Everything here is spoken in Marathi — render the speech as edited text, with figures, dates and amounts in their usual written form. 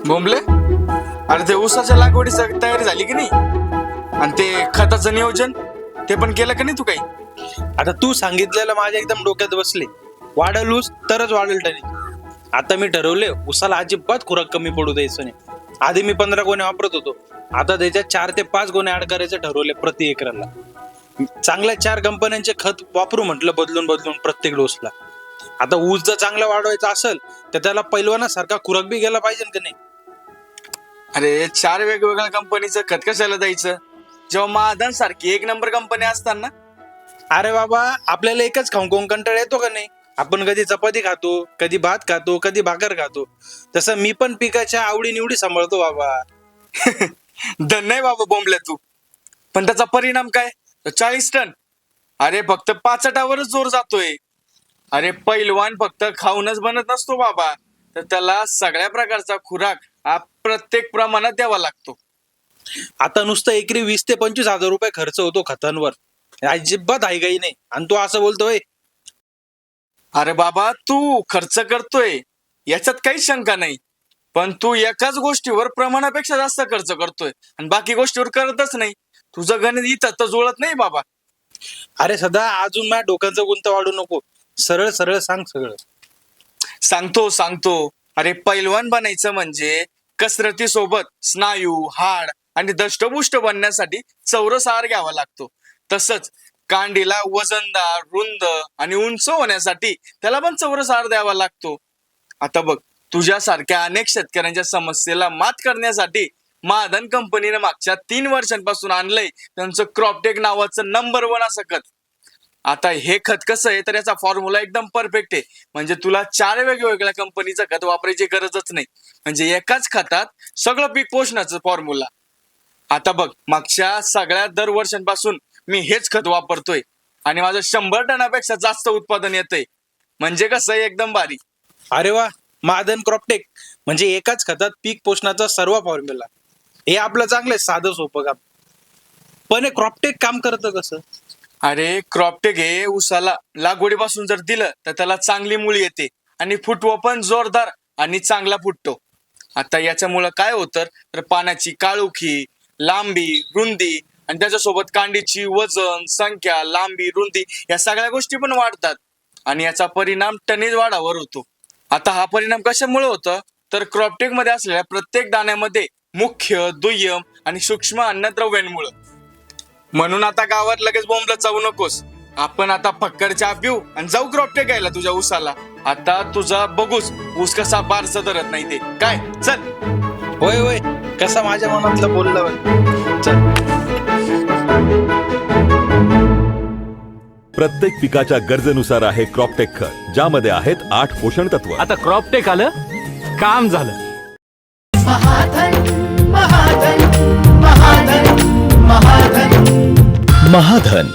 बोंबले, अरे ते ऊसाच्या लागवडीची तयारी झाली की नाही? आणि ते खताचं नियोजन ते पण केलं का नाही तू काही? आता तू सांगितलेलं माझ्या एकदम डोक्यात बसले. वाढल ऊस तरच वाढेल टनी. आता मी ठरवले ऊसाला अजिबात खुराक कमी पडू द्यायचं नाही. आधी मी 15 गोणे वापरत होतो, आता त्याच्यात 4 ते 5 गोणे ऍड करायचे ठरवले प्रति एकराला. चांगल्या 4 कंपन्यांचे खत वापरू म्हटलं बदलून बदलून प्रत्येक डोसला. आता ऊस जर चांगला वाढवायचा असेल तर त्याला पैलवानासारखा खुराक बी गेला पाहिजे का नाही? अरे 4 वेगवेगळ्या कंपनीचं खत कशाला द्यायचं जेव्हा महादान सारखी 1 नंबर कंपनी असताना? अरे बाबा, आपल्याला एकच खाऊन खाऊन कंटाळा येतो का नाही? आपण कधी चपाती खातो, कधी भात खातो, कधी भाकर खातो. तसं मी पण पिकाच्या आवडी निवडी सांभाळतो बाबा. धन नाही बाबा बोंबल्या तू. पण त्याचा परिणाम काय? 40 टन. अरे फक्त 65वरच जोर जातोय. अरे पैलवान फक्त खाऊनच बनत नसतो बाबा, तर त्याला सगळ्या प्रकारचा खुराक हा प्रत्येक प्रमाणात द्यावा लागतो. आता नुसतं एकरी 20 ते 25 हजार रुपये खर्च होतो खतांवर. अजिबात हायगाई नाही. आणि तू असं बोलतोय? अरे बाबा, तू खर्च करतोय याच्यात काही शंका नाही, पण तू एकाच गोष्टीवर प्रमाणापेक्षा जास्त खर्च करतोय आणि बाकी गोष्टीवर करतच नाही. तुझं गणित इथं तर जुळत नाही बाबा. अरे सदा, अजून माझ्या डोक्याचं गुंत वाढू नको. सरळ सरळ सांग सगळं. सांगतो. अरे पैलवान बनायचं म्हणजे कसरतीसोबत स्नायू, हाड आणि दष्टपुष्ट बनण्यासाठी चौरस आहार घ्यावा लागतो. तसंच कांडीला वजनदार, रुंद आणि उंच होण्यासाठी त्याला पण चौरस आहार द्यावा लागतो. आता बघ, तुझ्यासारख्या अनेक शेतकऱ्यांच्या समस्येला मात करण्यासाठी महाधन कंपनीने मागच्या 3 वर्षांपासून आणलंय त्यांचं क्रॉपटेक नावाचं नंबर 1 असं खत. आता हे खत कसं आहे तर याचा फॉर्म्युला एकदम परफेक्ट आहे. म्हणजे तुला 4 वेगवेगळ्या कंपनीचं खत वापरायची गरजच नाही. म्हणजे एकाच खतात सगळं पीक पोषणाचं फॉर्म्युला. आता बघ, मागच्या सगळ्या दर वर्षांपासून मी हेच खत वापरतोय आणि माझं 100 टनापेक्षा जास्त उत्पादन येतंय. म्हणजे कसं आहे, एकदम भारी. अरे वा, महाधन क्रॉपटेक म्हणजे एकाच खतात पीक पोषणाचा सर्व फॉर्म्युला. हे आपलं चांगलं साधं सोपं काम. पण हे क्रॉपटेक काम करतं कसं? अरे क्रॉपटेक हे ऊसाला लागवडीपासून जर दिलं तर त्याला चांगली मुळी येते आणि फुटवा पण जोरदार आणि चांगला फुटतो. आता याच्यामुळं काय होतं तर पानाची काळोखी, लांबी, रुंदी आणि त्याच्यासोबत कांडीची वजन, संख्या, लांबी, रुंदी या सगळ्या गोष्टी पण वाढतात आणि याचा परिणाम टनेज वाढावर होतो. आता हा परिणाम कशामुळे होतं तर क्रॉपटेक मध्ये असलेल्या प्रत्येक दाण्यामध्ये मुख्य, दुय्यम आणि सूक्ष्म अन्नद्रव्यांमुळे. म्हणून आता गावात लगेच बोंबला चावू नकोस. आपण आता फक्कड चहा पिऊ आणि जाऊ क्रॉपटेक घ्यायला तुझ्या ऊसाला. आता तुझा बघूच ऊस कसा बारस धरत नाही ते काय. चल. होय होय, कसा माझ्या मनातलं बोललं. चल. प्रत्येक पिकाच्या गरजेनुसार आहे क्रॉपटेक खत, ज्यामध्ये आहेत 8 पोषण तत्व. आता क्रॉपटेक आलं, काम झालं. महाधन